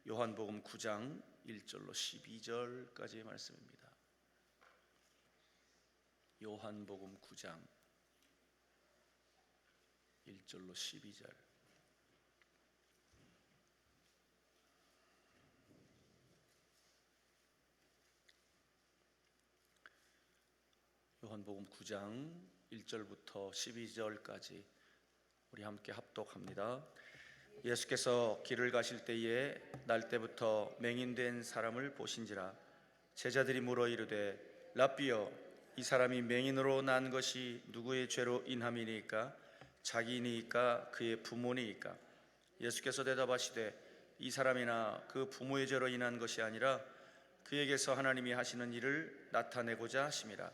요한복음 9장 1절로 12절까지의 말씀입니다. 요한복음 9장 1절로 12절. 요한복음 9장 1절부터 12절까지 우리 함께 합독합니다. 예수께서 길을 가실 때에 날 때부터 맹인된 사람을 보신지라. 제자들이 물어 이르되 랍비여, 이 사람이 맹인으로 난 것이 누구의 죄로 인함이니까? 자기니까 그의 부모니까? 예수께서 대답하시되 이 사람이나 그 부모의 죄로 인한 것이 아니라 그에게서 하나님이 하시는 일을 나타내고자 하심이라.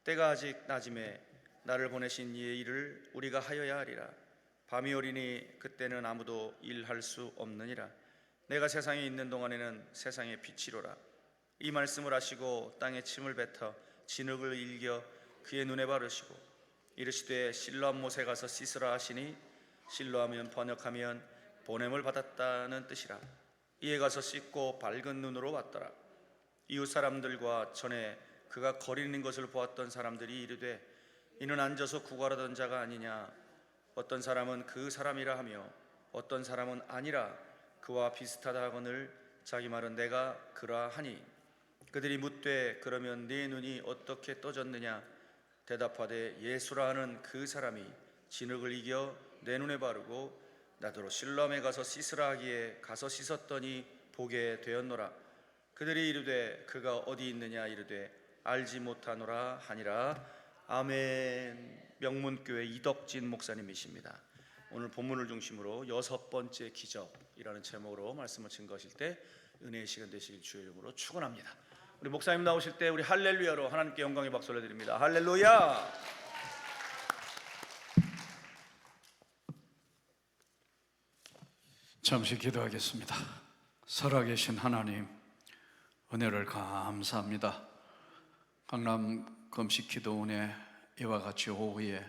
때가 아직 낮음에 나를 보내신 이의 일을 우리가 하여야 하리라. 밤이 오리니 그때는 아무도 일할 수 없느니라. 내가 세상에 있는 동안에는 세상의 빛이로라. 이 말씀을 하시고 땅에 침을 뱉어 진흙을 일겨 그의 눈에 바르시고 이르시되 실로암 못에 가서 씻으라 하시니, 실로하면 번역하면 보냄을 받았다는 뜻이라. 이에 가서 씻고 밝은 눈으로 왔더라. 이웃 사람들과 전에 그가 거리는 것을 보았던 사람들이 이르되 이는 앉아서 구걸하던 자가 아니냐. 어떤 사람은 그 사람이라 하며 어떤 사람은 아니라 그와 비슷하다 하거늘 자기 말은 내가 그러하니. 그들이 묻되 그러면 네 눈이 어떻게 떠졌느냐. 대답하되 예수라 하는 그 사람이 진흙을 이겨 내 눈에 바르고 나더러 실로암에 가서 씻으라 하기에 가서 씻었더니 보게 되었노라. 그들이 이르되 그가 어디 있느냐. 이르되 알지 못하노라 하니라. 아멘. 명문교회 이덕진 목사님이십니다. 오늘 본문을 중심으로 6번째 기적이라는 제목으로 말씀을 증거하실 때 은혜의 시간 되시길 주의 이름으로 축원합니다. 우리 목사님 나오실 때 우리 할렐루야로 하나님께 영광의 박수를 드립니다. 할렐루야. 잠시 기도하겠습니다. 살아계신 하나님, 은혜를 감사합니다. 강남 금식기도원에 이와 같이 오후에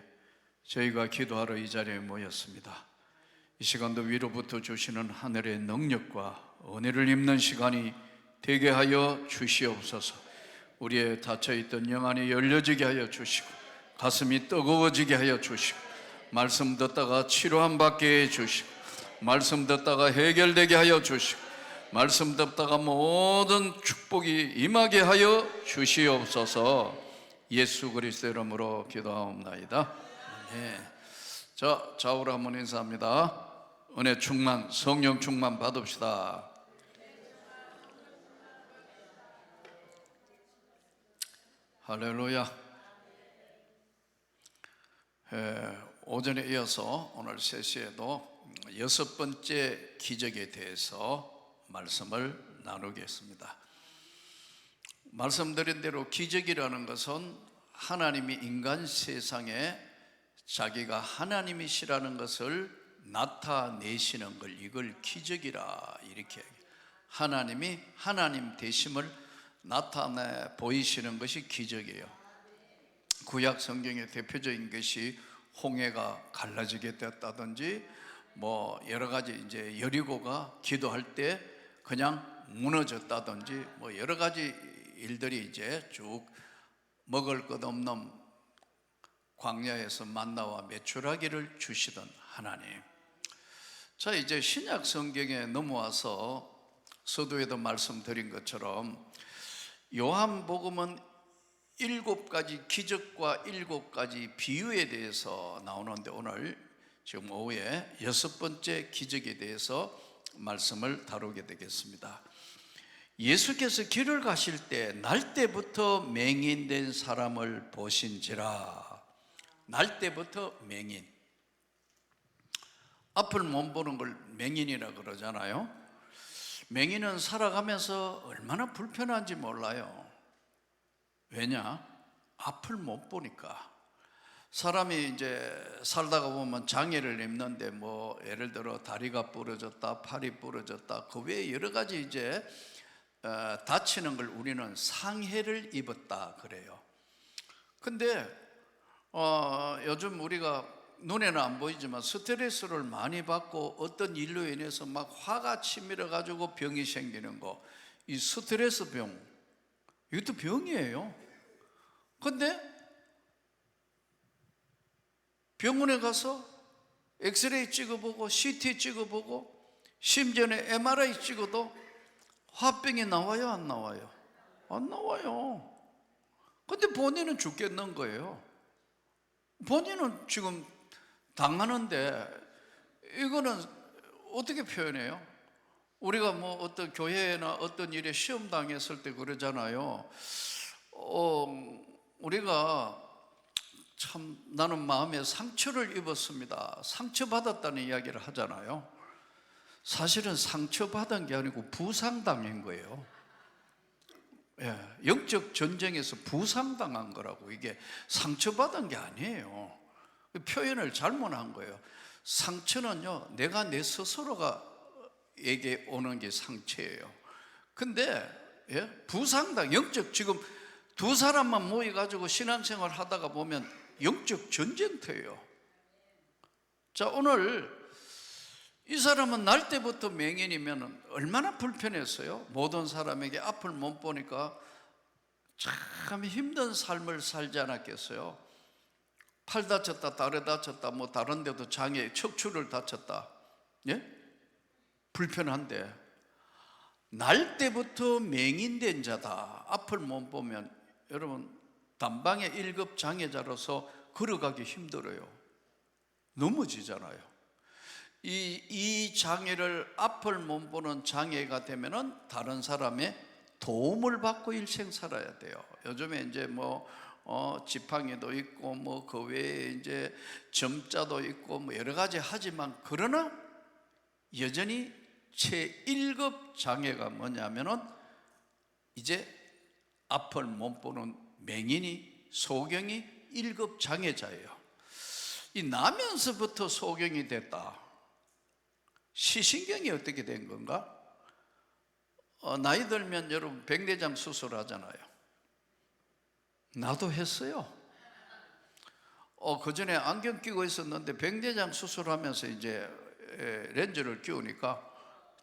저희가 기도하러 이 자리에 모였습니다. 이 시간도 위로부터 주시는 하늘의 능력과 은혜를 입는 시간이 되게 하여 주시옵소서. 우리의 닫혀있던 영 안이 열려지게 하여 주시고 가슴이 뜨거워지게 하여 주시고 말씀 듣다가 치료함 받게 해주시고 말씀 듣다가 해결되게 하여 주시고 말씀 듣다가 모든 축복이 임하게 하여 주시옵소서. 예수 그리스도 이름으로 기도하옵나이다. 아멘. 자, 좌우로 한번 인사합니다. 은혜 충만, 성령 충만 받읍시다. 할렐루야. 오전에 이어서 오늘 세시에도 6번째 기적에 대해서 말씀을 나누겠습니다. 말씀드린 대로 기적이라는 것은 하나님이 인간 세상에 자기가 하나님이시라는 것을 나타내시는 걸, 이걸 기적이라 이렇게 하나님이 하나님 되심을 나타내 보이시는 것이 기적이에요. 구약 성경의 대표적인 것이 홍해가 갈라지게 됐다든지 뭐 여러 가지 이제 여리고가 기도할 때 그냥 무너졌다든지 뭐 여러 가지 일들이 이제 쭉 먹을 것 없는 광야에서 만나와 메추라기를 주시던 하나님. 자, 이제 신약 성경에 넘어와서 서두에도 말씀드린 것처럼 요한복음은 7가지 기적과 7가지 비유에 대해서 나오는데 오늘 지금 오후에 6번째 기적에 대해서 말씀을 다루게 되겠습니다. 예수께서 길을 가실 때 날 때부터 맹인된 사람을 보신지라. 날 때부터 맹인. 앞을 못 보는 걸 맹인이라 그러잖아요. 맹인은 살아가면서 얼마나 불편한지 몰라요. 왜냐? 앞을 못 보니까. 사람이 이제 살다가 보면 장애를 입는데 뭐 예를 들어 다리가 부러졌다, 팔이 부러졌다, 그 외에 여러 가지 이제 다치는 걸 우리는 상해를 입었다 그래요. 근데 요즘 우리가 눈에는 안 보이지만 스트레스를 많이 받고 어떤 일로 인해서 막 화가 치밀어 가지고 병이 생기는 거, 이 스트레스 병, 이것도 병이에요. 근데 병원에 가서 엑스레이 찍어보고 CT 찍어보고 심지어는 MRI 찍어도 화병이 나와요, 안 나와요? 안 나와요. 근데 본인은 죽겠는 거예요. 본인은 지금 당하는데, 이거는 어떻게 표현해요? 우리가 뭐 어떤 교회나 어떤 일에 시험 당했을 때 그러잖아요. 우리가 참 나는 마음에 상처를 입었습니다, 상처받았다는 이야기를 하잖아요. 사실은 상처받은 게 아니고 부상당한 거예요. 영적 전쟁에서 부상당한 거라고. 이게 상처받은 게 아니에요. 표현을 잘못한 거예요. 상처는요, 내가 내 스스로가 에게 오는 게 상처예요. 근데 부상당, 영적, 지금 두 사람만 모여가지고 신앙생활 하다가 보면 영적 전쟁터예요. 자, 오늘 이 사람은 날 때부터 맹인이면 얼마나 불편했어요. 모든 사람에게 앞을 못 보니까 참 힘든 삶을 살지 않았겠어요. 팔 다쳤다, 다리 다쳤다, 뭐 다른 데도 장애, 척추를 다쳤다. 불편한데, 날 때부터 맹인된 자다, 앞을 못 보면 여러분 단방의 1급 장애자로서 걸어가기 힘들어요. 넘어지잖아요. 이 장애를, 앞을 못 보는 장애가 되면은 다른 사람의 도움을 받고 일생 살아야 돼요. 요즘에 이제 뭐 지팡이도 있고 뭐 그 외에 이제 점자도 있고 뭐 여러 가지 하지만, 그러나 여전히 제1급 장애가 뭐냐면은 이제 앞을 못 보는 맹인이, 소경이 1급 장애자예요. 이 나면서부터 소경이 됐다. 시신경이 어떻게 된 건가? 나이 들면 여러분 백내장 수술하잖아요. 나도 했어요. 그 전에 안경 끼고 있었는데 백내장 수술하면서 이제 렌즈를 끼우니까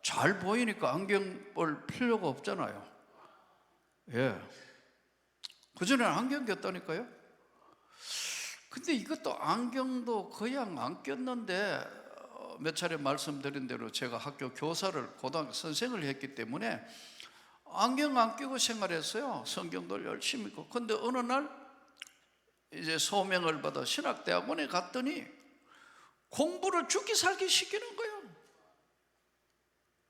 잘 보이니까 안경 볼 필요가 없잖아요. 그 전에는 안경 꼈다니까요. 근데 이것도 안경도 그냥 안 꼈는데, 몇 차례 말씀드린 대로 제가 학교 교사를, 고등학교 선생을 했기 때문에 안경 안 끼고 생활했어요. 성경도 열심히 읽고. 근데 어느 날 이제 소명을 받아 신학대학원에 갔더니 공부를 죽기 살기 시키는 거예요.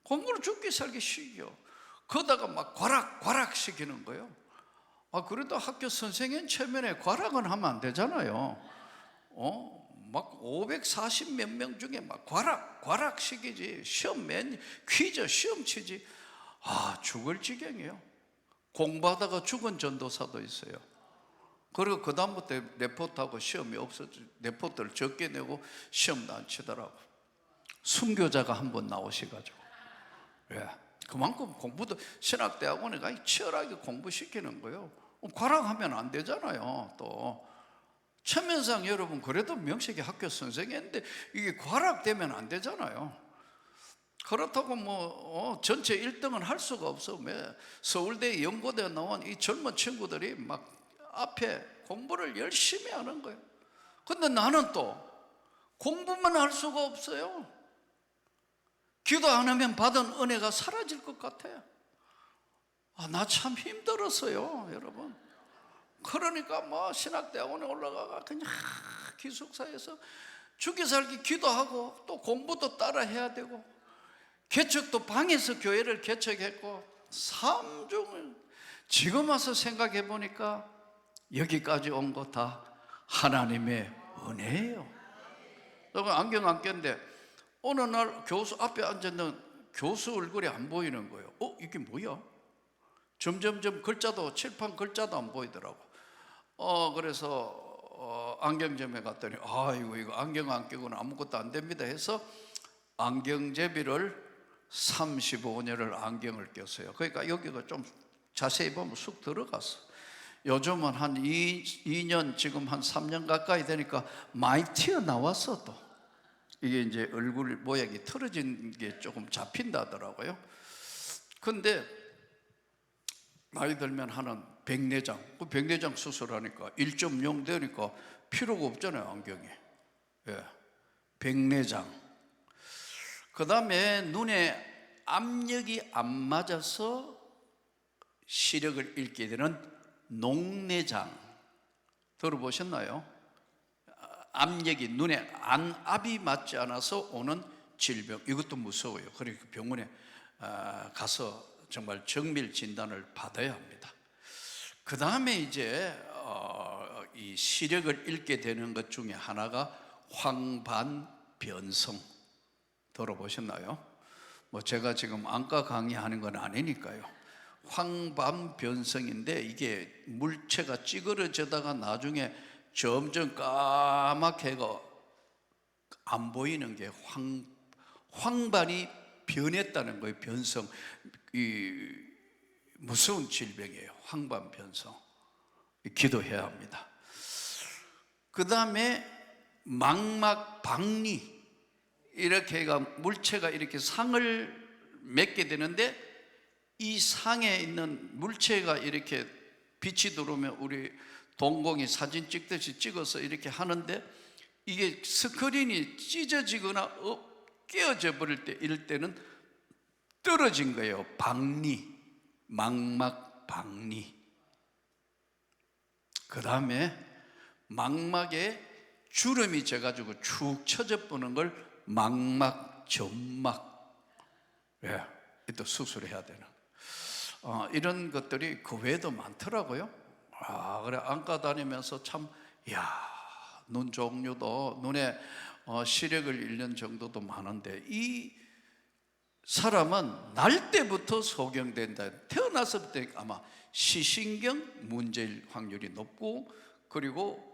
공부를 죽기 살기 시켜. 그러다가 막 과락 시키는 거예요. 그래도 학교 선생님 체면에 과락은 하면 안 되잖아요. 막 540 몇 명 중에 막 과락 시키지. 퀴즈 시험 치지. 죽을 지경이에요. 공부하다가 죽은 전도사도 있어요. 그리고 그 다음부터 레포트하고 시험이 없어져. 레포트를 적게 내고 시험도 안 치더라고. 순교자가 한 번 나오셔가지고. 그만큼 공부도, 신학대학원에 가 치열하게 공부시키는 거예요. 과락하면 안 되잖아요. 또 체면상 여러분 그래도 명색이 학교 선생님인데 이게 과락되면 안 되잖아요. 그렇다고 뭐 전체 1등은 할 수가 없어. 서울대 연고대 나온 이 젊은 친구들이 막 앞에 공부를 열심히 하는 거예요. 근데 나는 또 공부만 할 수가 없어요. 기도 안 하면 받은 은혜가 사라질 것 같아요. 나 참 힘들었어요, 여러분. 그러니까 뭐 신학대학원에 올라가가 그냥 기숙사에서 죽기 살기 기도하고 또 공부도 따라 해야 되고, 개척도 방에서 교회를 개척했고, 삶중을 지금 와서 생각해 보니까 여기까지 온 거 다 하나님의 은혜예요. 안경 안 꼈는데 어느 날 교수 앞에 앉았는 교수 얼굴이 안 보이는 거예요. 이게 뭐야? 점점점 글자도, 칠판 글자도 안 보이더라고. 그래서 안경점에 갔더니 이거 안경 안 끼고는 아무것도 안 됩니다 해서 안경제비를 35년을 안경을 꼈어요. 그러니까 여기가 좀 자세히 보면 쑥 들어갔어. 요즘은 한 2년, 지금 한 3년 가까이 되니까 많이 튀어나왔어. 또 이게 이제 얼굴 모양이 틀어진 게 조금 잡힌다더라고요. 근데 나이 들면 하는 백내장, 그 백내장 수술하니까 1.0 되니까 필요가 없잖아요, 안경이. 예, 백내장. 그 다음에 눈에 압력이 안 맞아서 시력을 잃게 되는 녹내장. 들어보셨나요? 압력이 눈에 압이 맞지 않아서 오는 질병, 이것도 무서워요. 그러니까 병원에 가서 정말 정밀 진단을 받아야 합니다. 그 다음에 이제 이 시력을 잃게 되는 것 중에 하나가 황반변성. 들어보셨나요? 뭐 제가 지금 안과 강의하는 건 아니니까요. 황반변성인데 이게 물체가 찌그러져다가 나중에 점점 까맣게 해가 안 보이는 게 황반이 변했다는 거예요. 변성. 이 무서운 질병이에요. 황반변성. 기도해야 합니다. 그 다음에 망막박리, 이렇게 해가 물체가 이렇게 상을 맺게 되는데 이 상에 있는 물체가 이렇게 빛이 들어오면 우리 동공이 사진 찍듯이 찍어서 이렇게 하는데 이게 스크린이 찢어지거나 깨어져 버릴 때, 이럴 때는 떨어진 거예요. 박리, 망막박리. 그 다음에 망막에 주름이 져가지고 축 처져 보는 걸 망막점막. 예, 또 수술해야 되는 이런 것들이 그 외에도 많더라고요. 그래 안과 다니면서 참, 눈 종류도 눈에 시력을 잃는 정도도 많은데 이 사람은 날 때부터 소경된다. 태어나서부터 아마 시신경 문제일 확률이 높고, 그리고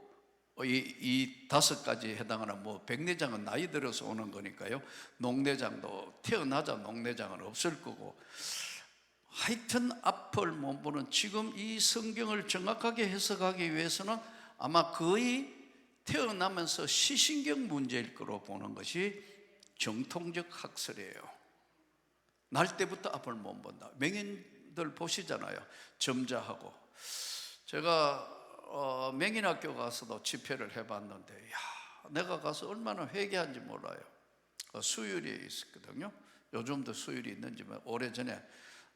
이 5가지에 해당하는 백내장은 나이 들어서 오는 거니까요. 녹내장도 태어나자 녹내장은 없을 거고, 하여튼 앞을 못 보는, 지금 이 성경을 정확하게 해석하기 위해서는 아마 거의 태어나면서 시신경 문제일 거로 보는 것이 정통적 학설이에요. 날 때부터 앞을 못 본다. 맹인들 보시잖아요. 점자하고. 제가 맹인학교 가서도 집회를 해봤는데, 내가 가서 얼마나 회개한지 몰라요. 수유리에 있었거든요. 요즘도 수유리 있는지, 오래전에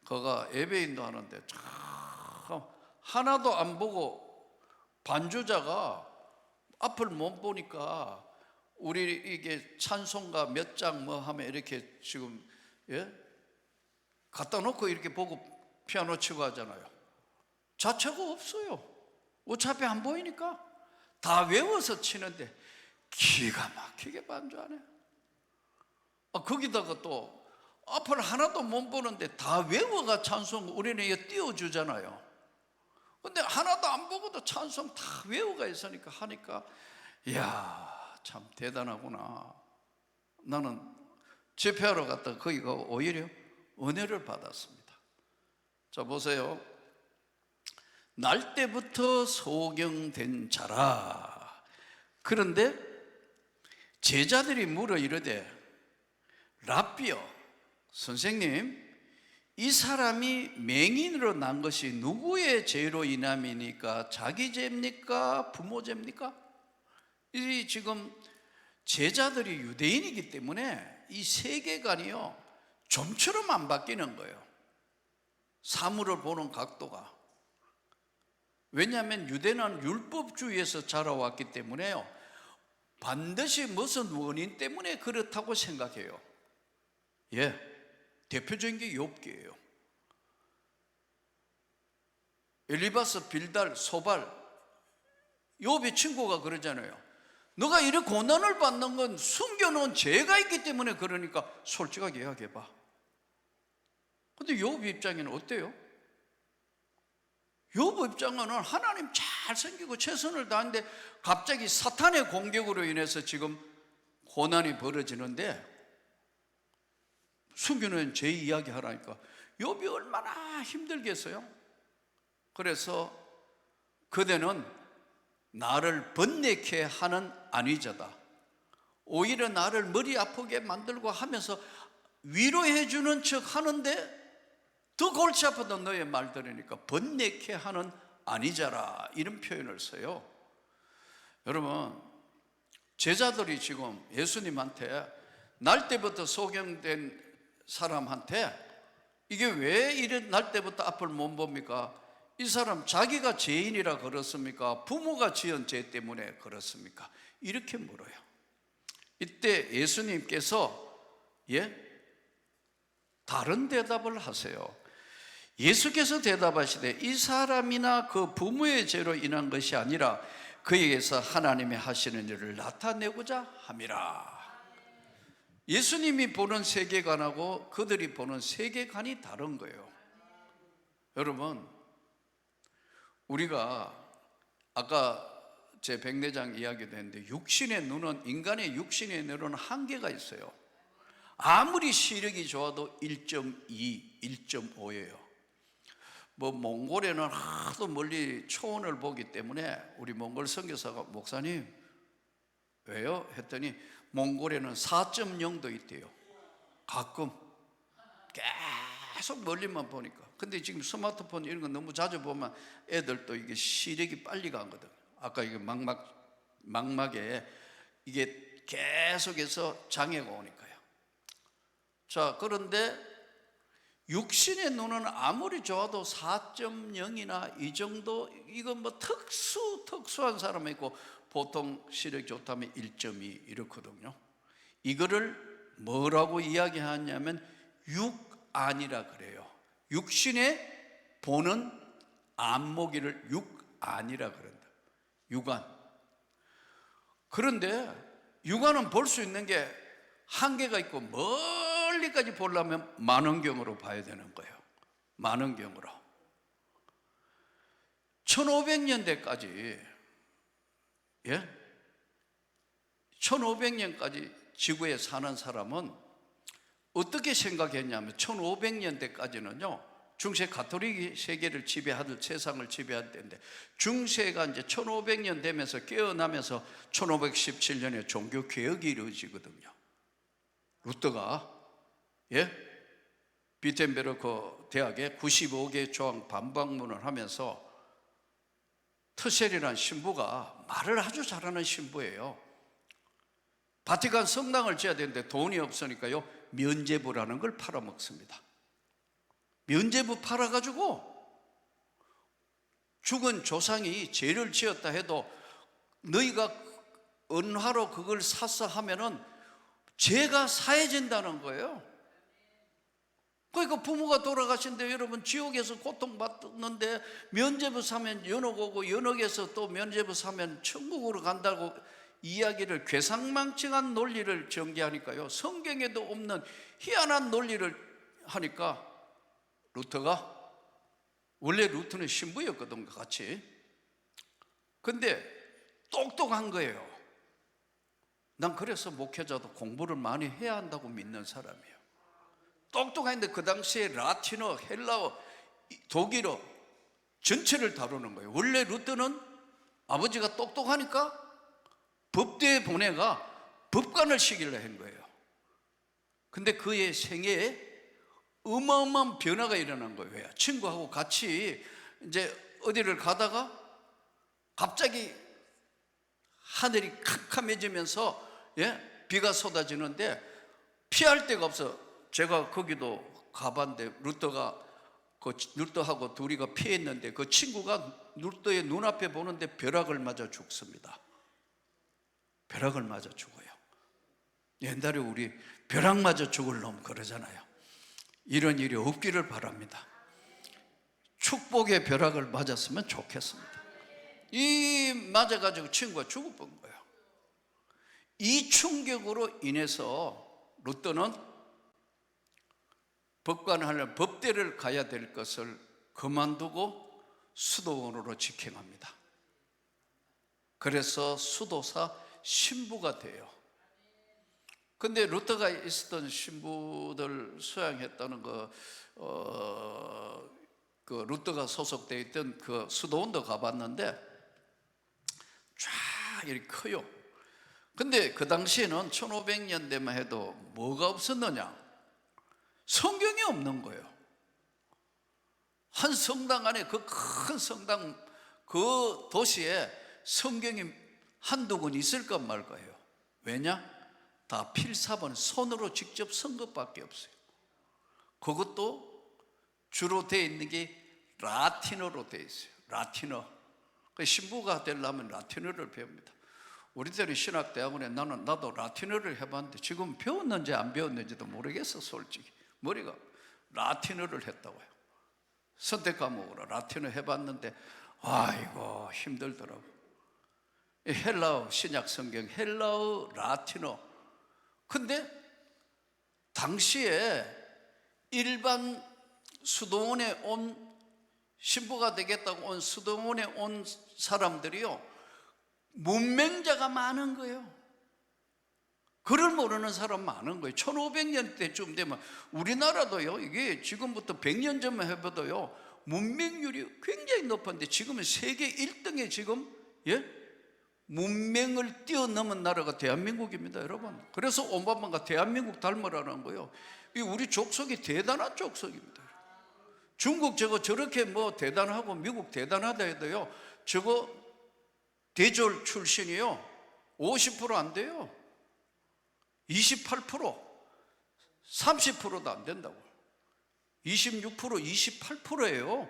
거가 예배인도 하는데 참 하나도 안 보고 반주자가 앞을 못 보니까 우리 이게 찬송가 몇 장 하면 이렇게 지금 갖다 놓고 이렇게 보고 피아노 치고 하잖아요. 자체가 없어요. 어차피 안 보이니까 다 외워서 치는데 기가 막히게 반주하네. 거기다가 또 앞을 하나도 못 보는데 다 외워가 찬송 우리는 이거 띄워주잖아요. 근데 하나도 안 보고도 찬송 다 외워가 있으니까 하니까, 참 대단하구나. 나는 집회하러 갔다가 거기가 오히려 은혜를 받았습니다. 자, 보세요. 날 때부터 소경된 자라. 그런데 제자들이 물어 이르되, 랍비여, 선생님, 이 사람이 맹인으로 난 것이 누구의 죄로 인함이니까? 자기 죄입니까? 부모 죄입니까? 이 지금 제자들이 유대인이기 때문에 이 세계관이요 좀처럼 안 바뀌는 거예요. 사물을 보는 각도가. 왜냐하면 유대는 율법주의에서 자라왔기 때문에요, 반드시 무슨 원인 때문에 그렇다고 생각해요. 대표적인 게 욥기예요. 엘리바스, 빌달, 소발, 욥의 친구가 그러잖아요. 너가 이렇게 고난을 받는 건 숨겨놓은 죄가 있기 때문에 그러니까 솔직하게 이야기해봐. 근데 욥 입장에는 어때요? 욥 입장에는 하나님 잘 섬기고 최선을 다하는데 갑자기 사탄의 공격으로 인해서 지금 고난이 벌어지는데 숨겨놓은 죄 이야기 하라니까 욥이 얼마나 힘들겠어요? 그래서 그대는 나를 번뇌케 하는 안위자다. 오히려 나를 머리 아프게 만들고 하면서 위로해 주는 척 하는데 더 골치 아프다 너의 말 들으니까 번뇌케 하는 안위자라, 이런 표현을 써요. 여러분, 제자들이 지금 예수님한테 날 때부터 소경된 사람한테 이게 왜 이런 날 때부터 앞을 못 봅니까? 이 사람 자기가 죄인이라 그렇습니까? 부모가 지은 죄 때문에 그렇습니까? 이렇게 물어요. 이때 예수님께서 다른 대답을 하세요. 예수께서 대답하시되 이 사람이나 그 부모의 죄로 인한 것이 아니라 그에게서 하나님이 하시는 일을 나타내고자 함이라. 예수님이 보는 세계관하고 그들이 보는 세계관이 다른 거예요. 여러분, 우리가 아까 제 백내장 이야기도 했는데 인간의 육신의 눈은 한계가 있어요. 아무리 시력이 좋아도 1.2, 1.5예요. 몽골에는 하도 멀리 초원을 보기 때문에 우리 몽골 선교사가 목사님 왜요? 했더니 몽골에는 4.0도 있대요. 가끔 계속 멀리만 보니까. 근데 지금 스마트폰 이런 거 너무 자주 보면 애들도 이게 시력이 빨리 가거든. 아까 이게 망막에 이게 계속해서 장애가 오니까요. 자, 그런데 육신의 눈은 아무리 좋아도 4.0이나 이 정도, 이건 특수한 사람이 있고 보통 시력 좋다면 1.2 이렇거든요. 이거를 뭐라고 이야기하냐면 육안이라 그래요. 육신에 보는 안목이를 육안이라 그런다. 육안. 그런데 육안은 볼 수 있는 게 한계가 있고 멀리까지 보려면 만원경으로 봐야 되는 거예요. 만원경으로. 1500년대까지 1500년까지 지구에 사는 사람은 어떻게 생각했냐면 1500년대까지는요 중세 가톨릭이 세계를 지배하던, 세상을 지배할 때인데 중세가 이제 1500년 되면서 깨어나면서 1517년에 종교 개혁이 이루어지거든요. 루터가 비텐베르크 대학에 95개 조항 반박문을 하면서 트셀이라는 신부가 말을 아주 잘하는 신부예요. 바티칸 성당을 지어야 되는데 돈이 없으니까요 면죄부라는 걸 팔아먹습니다. 면죄부 팔아가지고 죽은 조상이 죄를 지었다 해도 너희가 은화로 그걸 사서 하면은 죄가 사해진다는 거예요. 그러니까 부모가 돌아가신데 여러분 지옥에서 고통받는데 면죄부 사면 연옥 오고 연옥에서 또 면죄부 사면 천국으로 간다고 이야기를 괴상망측한 논리를 전개하니까요 성경에도 없는 희한한 논리를 하니까 루터가, 원래 루터는 신부였거든 같이. 근데 똑똑한 거예요. 난 그래서 목회자도 공부를 많이 해야 한다고 믿는 사람이에요. 똑똑한데 그 당시에 라틴어, 헬라어, 독일어 전체를 다루는 거예요. 원래 루터는 아버지가 똑똑하니까 법대에 보내가 법관을 시키려 한 거예요. 근데 그의 생애에 어마어마한 변화가 일어난 거예요. 왜? 친구하고 같이 이제 어디를 가다가 갑자기 하늘이 캄캄해지면서 비가 쏟아지는데 피할 데가 없어. 제가 거기도 가봤는데 루터하고 둘이가 피했는데 그 친구가 루터의 눈앞에 보는데 벼락을 맞아 죽습니다. 벼락을 맞아 죽어요. 옛날에 우리 벼락 맞아 죽을 놈 그러잖아요. 이런 일이 없기를 바랍니다. 축복의 벼락을 맞았으면 좋겠습니다. 이 맞아가지고 친구가 죽어본 거예요. 이 충격으로 인해서 루터는 법관을 하려면 법대를 가야 될 것을 그만두고 수도원으로 직행합니다. 그래서 수도사 신부가 돼요. 근데 루터가 있었던 신부들 수양했다는 그 루터가 소속되어 있던 그 수도원도 가봤는데 쫙 이렇게 커요. 근데 그 당시에는 1500년대만 해도 뭐가 없었느냐? 성경이 없는 거예요. 한 성당 안에, 그 큰 성당 그 도시에 성경이 한두 권 있을까 말까요. 왜냐? 다 필사본 손으로 직접 쓴 것밖에 없어요. 그것도 주로 되어 있는 게 라틴어로 되어 있어요. 라틴어. 신부가 되려면 라틴어를 배웁니다. 우리들이 신학대학원에 나도 라틴어를 해봤는데 지금 배웠는지 안 배웠는지도 모르겠어. 솔직히 머리가 라틴어를 했다고요. 선택 과목으로 라틴어 해봤는데 아이고 힘들더라고. 헬라어 신약 성경, 헬라어, 라틴어. 근데 당시에 일반 수도원에 온 신부가 되겠다고 온 수도원에 온 사람들이요, 문맹자가 많은 거예요. 글을 모르는 사람 많은 거예요. 1500년대쯤 되면 우리나라도요, 이게 지금부터 100년 전만 해봐도요, 문맹률이 굉장히 높은데 지금은 세계 1등에 지금 문맹을 뛰어넘은 나라가 대한민국입니다, 여러분. 그래서 오바마가 대한민국 닮으라는 거예요. 이 우리 족속이 대단한 족속입니다. 중국 저렇게 뭐 대단하고 미국 대단하다 해도요, 저거 대졸 출신이요 50% 안 돼요. 28%, 30%도 안 된다고. 26%, 28%예요.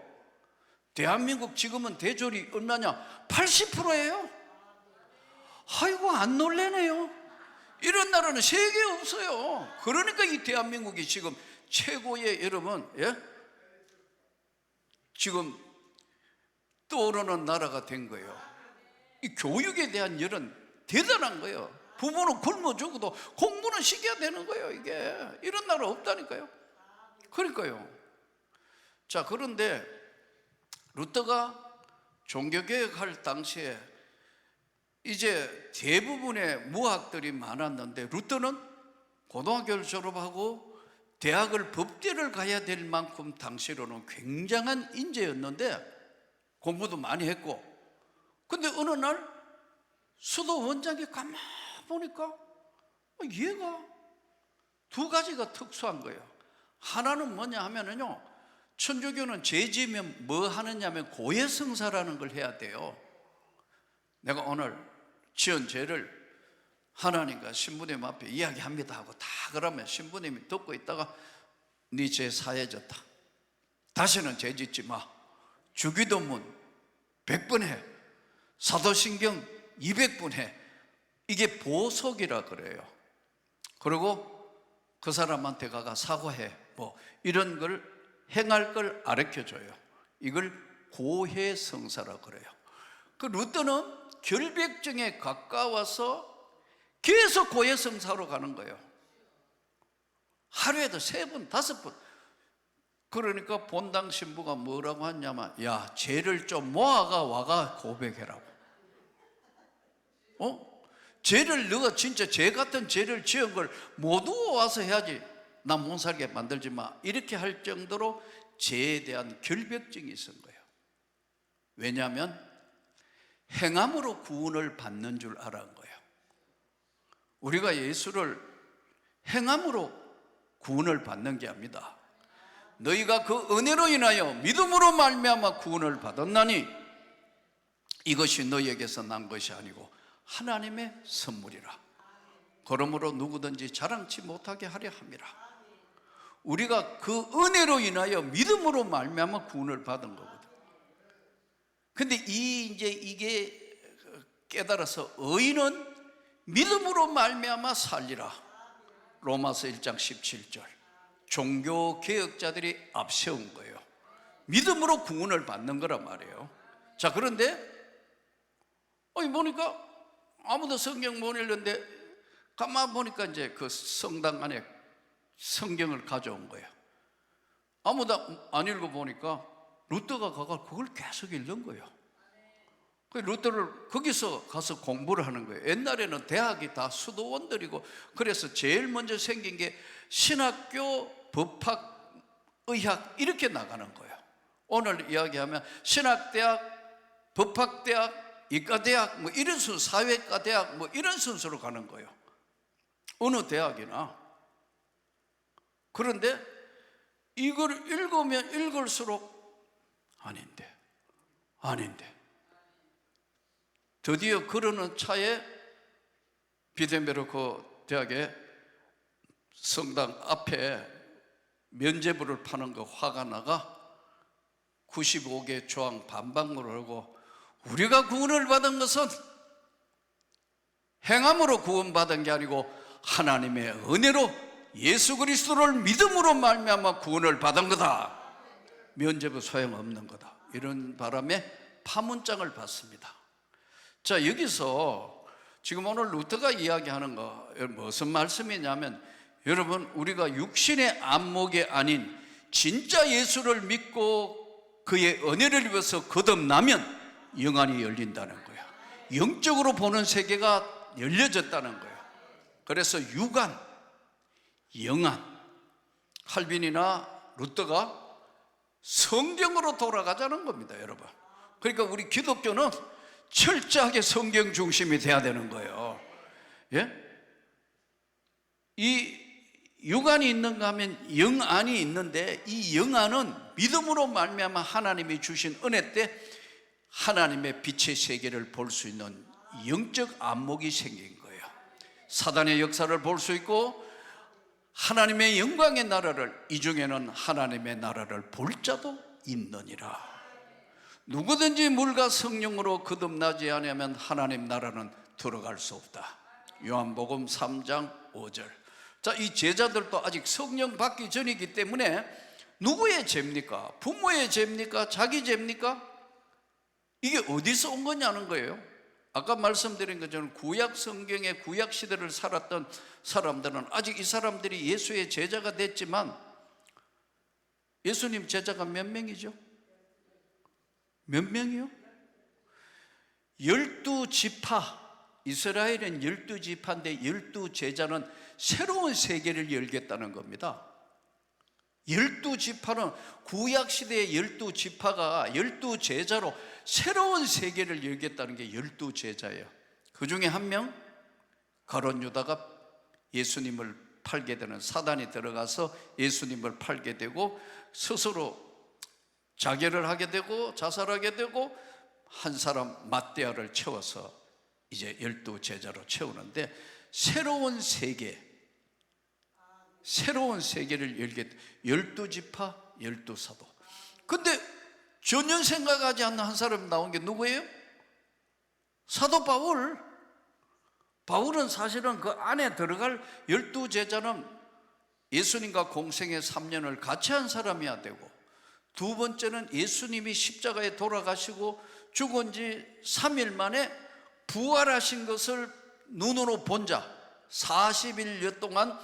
대한민국 지금은 대졸이 얼마냐? 80%예요. 아이고 안 놀래네요. 이런 나라는 세계에 없어요. 그러니까 이 대한민국이 지금 최고의, 여러분, 지금 떠오르는 나라가 된 거예요. 이 교육에 대한 열은 대단한 거예요. 부모는 굶어 죽어도 공부는 시켜야 되는 거예요. 이게 이런 나라 없다니까요. 그러니까요. 자, 그런데 루터가 종교개혁할 당시에 이제 대부분의 무학들이 많았는데 루터는 고등학교를 졸업하고 대학을 법대를 가야 될 만큼 당시로는 굉장한 인재였는데 공부도 많이 했고, 근데 어느 날 수도 원장이 가만 보니까 얘가 두 가지가 특수한 거예요. 하나는 뭐냐 하면은요, 천주교는 죄 지으면 뭐 하느냐면 고해성사라는 걸 해야 돼요. 내가 오늘 지은 죄를 하나님과 신부님 앞에 이야기합니다 하고 다 그러면 신부님이 듣고 있다가 네 죄 사해졌다, 다시는 죄 짓지 마, 주기도문 100번 해, 사도신경 200번 해, 이게 보석이라 그래요. 그리고 그 사람한테 가가 사과해, 뭐 이런 걸 행할 걸 가르쳐줘요. 이걸 고해성사라 그래요. 그 루터는 결백증에 가까워서 계속 고해성사로 가는 거예요. 하루에도 3번, 5번. 그러니까 본당 신부가 뭐라고 하냐면, 야, 죄를 좀 모아가 와가 고백해라고. 죄를, 너가 진짜 죄 같은 죄를 지은 걸 모두 와서 해야지, 나 못 살게 만들지 마, 이렇게 할 정도로 죄에 대한 결백증이 있은 거예요. 왜냐하면 행함으로 구원을 받는 줄 알았는 거예요. 우리가 예수를 행함으로 구원을 받는 게 아닙니다. 너희가 그 은혜로 인하여 믿음으로 말미암아 구원을 받았나니 이것이 너희에게서 난 것이 아니고 하나님의 선물이라. 그러므로 누구든지 자랑치 못하게 하려 함이라. 우리가 그 은혜로 인하여 믿음으로 말미암아 구원을 받은 거거든. 근데 이게 깨달아서 의인은 믿음으로 말미암아 살리라. 로마서 1장 17절. 종교 개혁자들이 앞세운 거예요. 믿음으로 구원을 받는 거란 말이에요. 자, 그런데 보니까 아무도 성경 못 읽는데 가만 보니까 이제 그 성당 안에 성경을 가져온 거예요. 아무도 안 읽어 보니까 루터가 가서 그걸 계속 읽는 거예요. 그 루터를 거기서 가서 공부를 하는 거예요. 옛날에는 대학이 다 수도원들이고, 그래서 제일 먼저 생긴 게 신학교, 법학, 의학 이렇게 나가는 거예요. 오늘 이야기하면 신학대학, 법학대학, 이과대학 뭐 이런 순서, 사회과대학 뭐 이런 순서로 가는 거예요. 어느 대학이나. 그런데 이걸 읽으면 읽을수록 아닌데 드디어 그러는 차에 비덴베르크 대학의 성당 앞에 면죄부를 파는 거 화가 나가 95개 조항 반박문을 하고, 우리가 구원을 받은 것은 행함으로 구원받은 게 아니고 하나님의 은혜로 예수 그리스도를 믿음으로 말미암아 구원을 받은 거다. 면죄부 소용없는 거다. 이런 바람에 파문장을 받습니다. 자, 여기서 지금 오늘 루터가 이야기하는 거 무슨 말씀이냐면, 여러분, 우리가 육신의 안목이 아닌 진짜 예수를 믿고 그의 은혜를 입어서 거듭나면 영안이 열린다는 거예요. 영적으로 보는 세계가 열려졌다는 거예요. 그래서 육안, 영안, 칼빈이나 루터가 성경으로 돌아가자는 겁니다, 여러분. 그러니까 우리 기독교는 철저하게 성경 중심이 돼야 되는 거예요. 예? 이 육안이 있는가 하면 영안이 있는데, 이 영안은 믿음으로 말미암아 하나님이 주신 은혜 때 하나님의 빛의 세계를 볼 수 있는 영적 안목이 생긴 거예요. 사단의 역사를 볼 수 있고 하나님의 영광의 나라를, 이 중에는 하나님의 나라를 볼 자도 있느니라. 누구든지 물과 성령으로 거듭나지 않으면 하나님 나라는 들어갈 수 없다. 요한복음 3장 5절. 자, 이 제자들도 아직 성령 받기 전이기 때문에 누구의 죄입니까? 부모의 죄입니까? 자기 죄입니까? 이게 어디서 온 거냐는 거예요. 아까 말씀드린 것처럼 구약 성경의 구약 시대를 살았던 사람들은 아직 이 사람들이 예수의 제자가 됐지만, 예수님 제자가 몇 명이죠? 몇 명이요? 12지파. 이스라엘은 12지파인데 12제자는 새로운 세계를 열겠다는 겁니다. 12지파는 구약시대의 12지파가 12제자로 새로운 세계를 열겠다는 게 12제자예요. 그 중에 한 명, 가룟 유다가 예수님을 팔게 되는, 사단이 들어가서 예수님을 팔게 되고 스스로 자결을 하게 되고 자살하게 되고, 한 사람 맏대아를 채워서 이제 12제자로 채우는데, 새로운 세계, 새로운 세계를 열게, 12지파 12사도. 근데 전혀 생각하지 않는 한 사람 나온 게 누구예요? 사도 바울. 바울은 사실은 그 안에 들어갈 12제자는 예수님과 공생의 3년을 같이 한 사람이어야 되고, 두 번째는 예수님이 십자가에 돌아가시고 죽은 지 3일 만에 부활하신 것을 눈으로 본 자, 40일 동안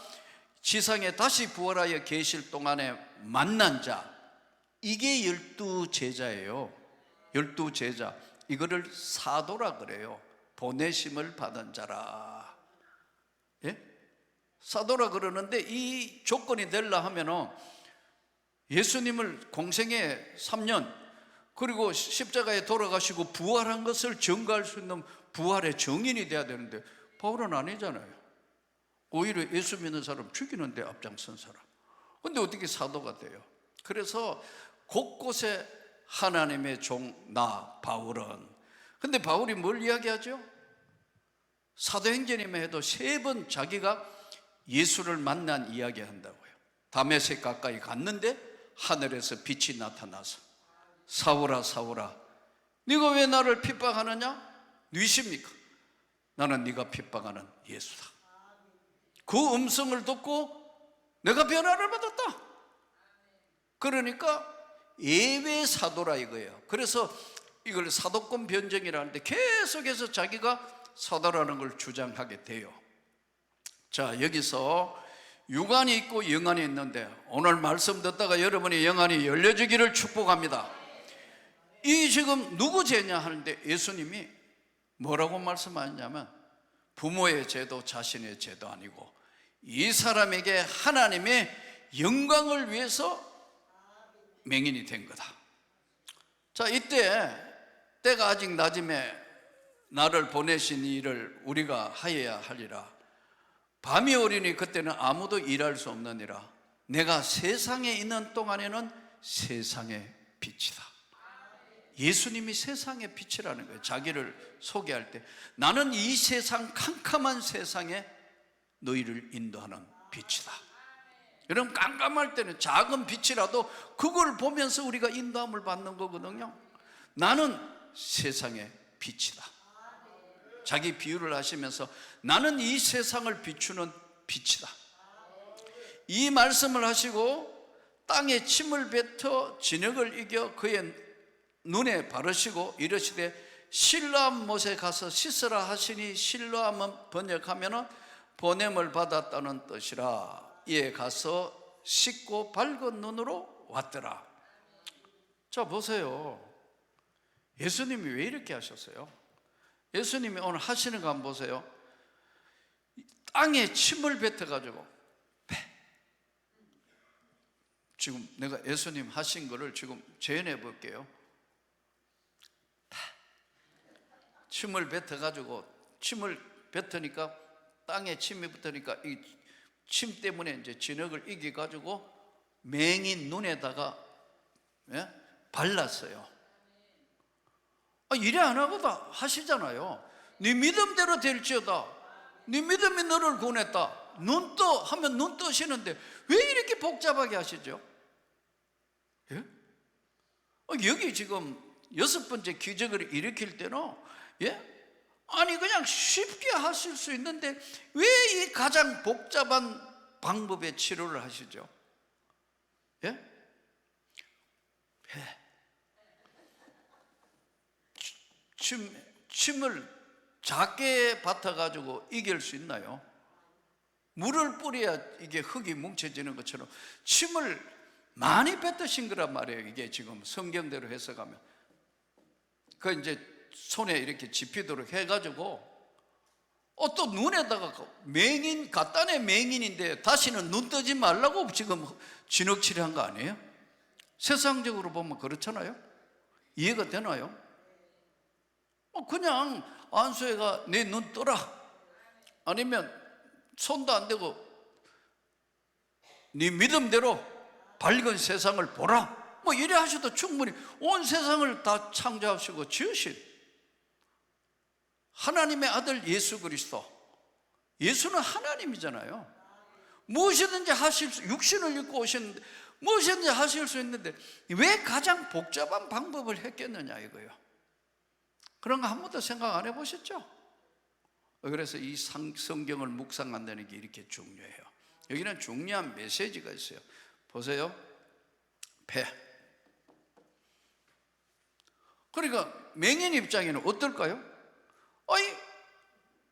지상에 다시 부활하여 계실 동안에 만난 자, 이게 12제자예요. 12제자. 이거를 사도라 그래요. 보내심을 받은 자라. 예? 사도라 그러는데, 이 조건이 되려 하면은 예수님을 공생애 3년, 그리고 십자가에 돌아가시고 부활한 것을 증거할 수 있는 부활의 증인이 돼야 되는데, 바울은 아니잖아요. 오히려 예수 믿는 사람 죽이는 데 앞장선 사람. 근데 어떻게 사도가 돼요? 그래서 곳곳에 하나님의 종, 나 바울은. 근데 바울이 뭘 이야기하죠? 사도행전이면 해도 3번 자기가 예수를 만난 이야기 한다고요. 다메섹 가까이 갔는데 하늘에서 빛이 나타나서, 사울아 사울아 네가 왜 나를 핍박하느냐? 누구십니까? 나는 네가 핍박하는 예수다. 그 음성을 듣고 내가 변화를 받았다. 그러니까 예외 사도라 이거예요. 그래서 이걸 사도권 변증이라는데 계속해서 자기가 사도라는 걸 주장하게 돼요. 자, 여기서 육안이 있고 영안이 있는데, 오늘 말씀 듣다가 여러분의 영안이 열려지기를 축복합니다. 이 지금 누구 죄냐 하는데 예수님이 뭐라고 말씀하셨냐면, 부모의 죄도 자신의 죄도 아니고 이 사람에게 하나님의 영광을 위해서 맹인이 된 거다. 자, 이때 때가 아직 낮음에 나를 보내신 일을 우리가 하여야 하리라. 밤이 오리니 그때는 아무도 일할 수 없느니라. 내가 세상에 있는 동안에는 세상의 빛이다. 예수님이 세상의 빛이라는 거예요. 자기를 소개할 때 나는 이 세상, 캄캄한 세상에 너희를 인도하는 빛이다. 여러분, 깜깜할 때는 작은 빛이라도 그걸 보면서 우리가 인도함을 받는 거거든요. 나는 세상의 빛이다. 자기 비유를 하시면서 나는 이 세상을 비추는 빛이다. 이 말씀을 하시고 땅에 침을 뱉어 진흙을 이겨 그의 눈에 바르시고 이르시되 실로암 못에 가서 씻으라 하시니, 실로암은 번역하면 보냄을 받았다는 뜻이라. 이에 가서 씻고 밝은 눈으로 왔더라. 자, 보세요. 예수님이 왜 이렇게 하셨어요? 예수님이 오늘 하시는 거 한번 보세요. 땅에 침을 뱉어가지고, 지금 내가 예수님 하신 거를 지금 재현해 볼게요. 침을 뱉어가지고, 침을 뱉으니까 땅에 침이 붙으니까 이 침 때문에 이제 진흙을 이겨가지고 맹인 눈에다가 발랐어요. 이래 안 하고도 하시잖아요. 네 믿음대로 될지어다. 네 믿음이 너를 구원했다. 눈 떠 하면 눈 뜨시는데 왜 이렇게 복잡하게 하시죠? 예? 여기 지금 6번째 기적을 일으킬 때는 아니 그냥 쉽게 하실 수 있는데 왜 이 가장 복잡한 방법의 치료를 하시죠? 침을 작게 밭아가지고 이길 수 있나요? 물을 뿌려야 이게 흙이 뭉쳐지는 것처럼 침을 많이 뱉으신 거란 말이에요. 이게 지금 성경대로 해석하면 그 이제 손에 이렇게 집히도록 해가지고 또 눈에다가 맹인, 갖단의 맹인인데 다시는 눈 뜨지 말라고 지금 진흙칠한 거 아니에요? 세상적으로 보면 그렇잖아요. 이해가 되나요? 그냥 안수해가 내 눈 떠라, 아니면 손도 안 대고 네 믿음대로 밝은 세상을 보라, 이래 하셔도 충분히 온 세상을 다 창조하시고 지으신 하나님의 아들 예수 그리스도, 예수는 하나님이잖아요. 무엇이든지 하실 수, 육신을 입고 오셨는데 무엇이든지 하실 수 있는데 왜 가장 복잡한 방법을 했겠느냐 이거예요. 그런 거 한 번도 생각 안 해보셨죠? 그래서 이 성경을 묵상한다는 게 이렇게 중요해요. 여기는 중요한 메시지가 있어요. 보세요. 배. 그러니까 맹인 입장에는 어떨까요?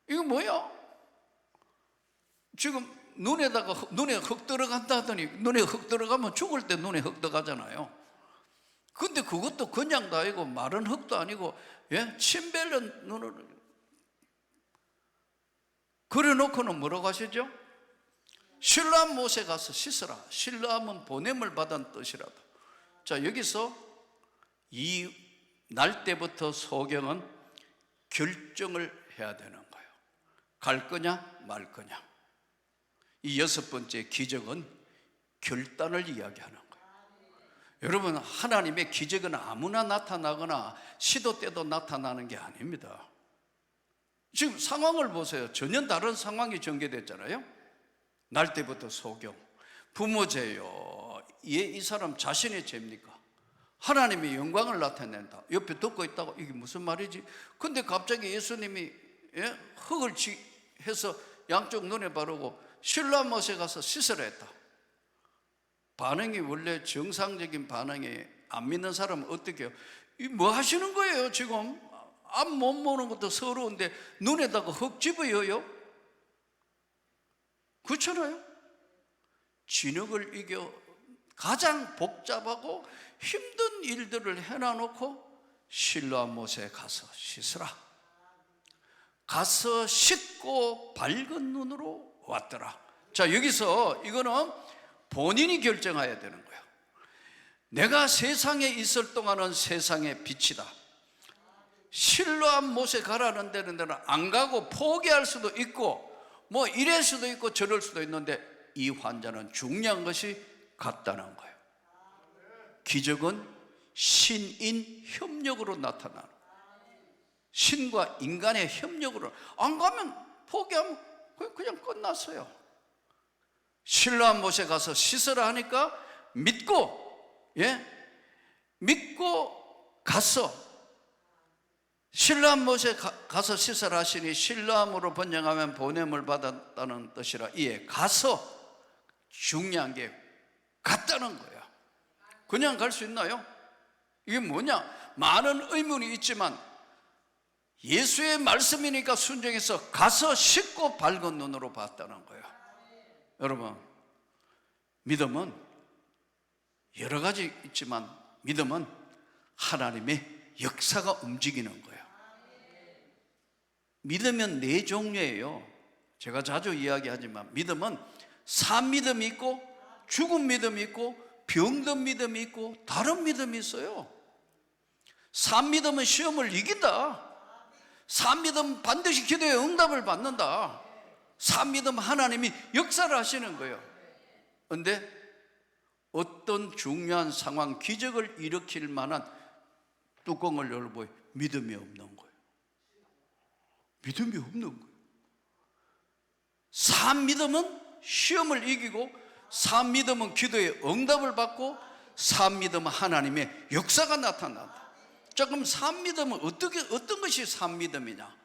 이거 뭐야? 지금 눈에 흙 들어간다 하더니, 눈에 흙 들어가면 죽을 때 눈에 흙 들어가잖아요. 근데 그것도 그냥도 아니고 마른 흙도 아니고 침 뱉는 눈으로 그래 놓고는 뭐라고 하시죠? 실로암 못에 가서 씻으라. 실로암은 보냄을 받은 뜻이라도. 자, 여기서 이 날 때부터 소경은 결정을 해야 되는 거예요. 갈 거냐 말 거냐. 이 6번째 기적은 결단을 이야기하는 거예요. 여러분, 하나님의 기적은 아무나 나타나거나 시도 때도 나타나는 게 아닙니다. 지금 상황을 보세요. 전혀 다른 상황이 전개됐잖아요. 날 때부터 소경, 부모죄요. 이 사람 자신의 죄입니까? 하나님의 영광을 나타낸다. 옆에 듣고 있다고 이게 무슨 말이지? 근데 갑자기 예수님이 흙을 해서 양쪽 눈에 바르고 실로암 못에 가서 씻으라 했다. 반응이 원래 정상적인 반응이, 안 믿는 사람은 어떻게 해요? 뭐 하시는 거예요 지금? 앞 못 보는 것도 서러운데 눈에다가 흙 집어여요? 그렇잖아요. 진흙을 이겨 가장 복잡하고 힘든 일들을 해놔놓고 실로암 못에 가서 씻으라. 가서 씻고 밝은 눈으로 왔더라. 자, 여기서 이거는 본인이 결정해야 되는 거예요. 내가 세상에 있을 동안은 세상의 빛이다. 실로암 못에 가라는 데는 안 가고 포기할 수도 있고 뭐 이럴 수도 있고 저럴 수도 있는데 이 환자는 중요한 것이 같다는 거예요. 기적은 신인 협력으로 나타나는, 신과 인간의 협력으로. 안 가면 포기하면 그냥 끝났어요. 실로암 못에 가서 씻으라 하니까 믿고 가서 실로암 못에 가서 씻으라 하시니 실로암으로 번역하면 보냄을 받았다는 뜻이라. 이에 가서, 중요한 게 갔다는 거예요. 그냥 갈 수 있나요? 이게 뭐냐? 많은 의문이 있지만 예수의 말씀이니까 순종해서 가서 씻고 밝은 눈으로 봤다는 거예요. 여러분, 믿음은 여러 가지 있지만 믿음은 하나님의 역사가 움직이는 거예요. 믿으면 네 종류예요. 제가 자주 이야기하지만 믿음은 산 믿음이 있고 죽은 믿음이 있고 병든 믿음이 있고 다른 믿음이 있어요. 산 믿음은 시험을 이긴다. 산 믿음은 반드시 기도의 응답을 받는다. 산 믿음 하나님이 역사를 하시는 거예요. 그런데 어떤 중요한 상황, 기적을 일으킬 만한 뚜껑을 열고 믿음이 없는 거예요. 믿음이 없는 거예요. 산 믿음은 시험을 이기고, 산 믿음은 기도의 응답을 받고, 산 믿음은 하나님의 역사가 나타난다. 자, 그럼 산 믿음은 어떤 것이 산 믿음이냐?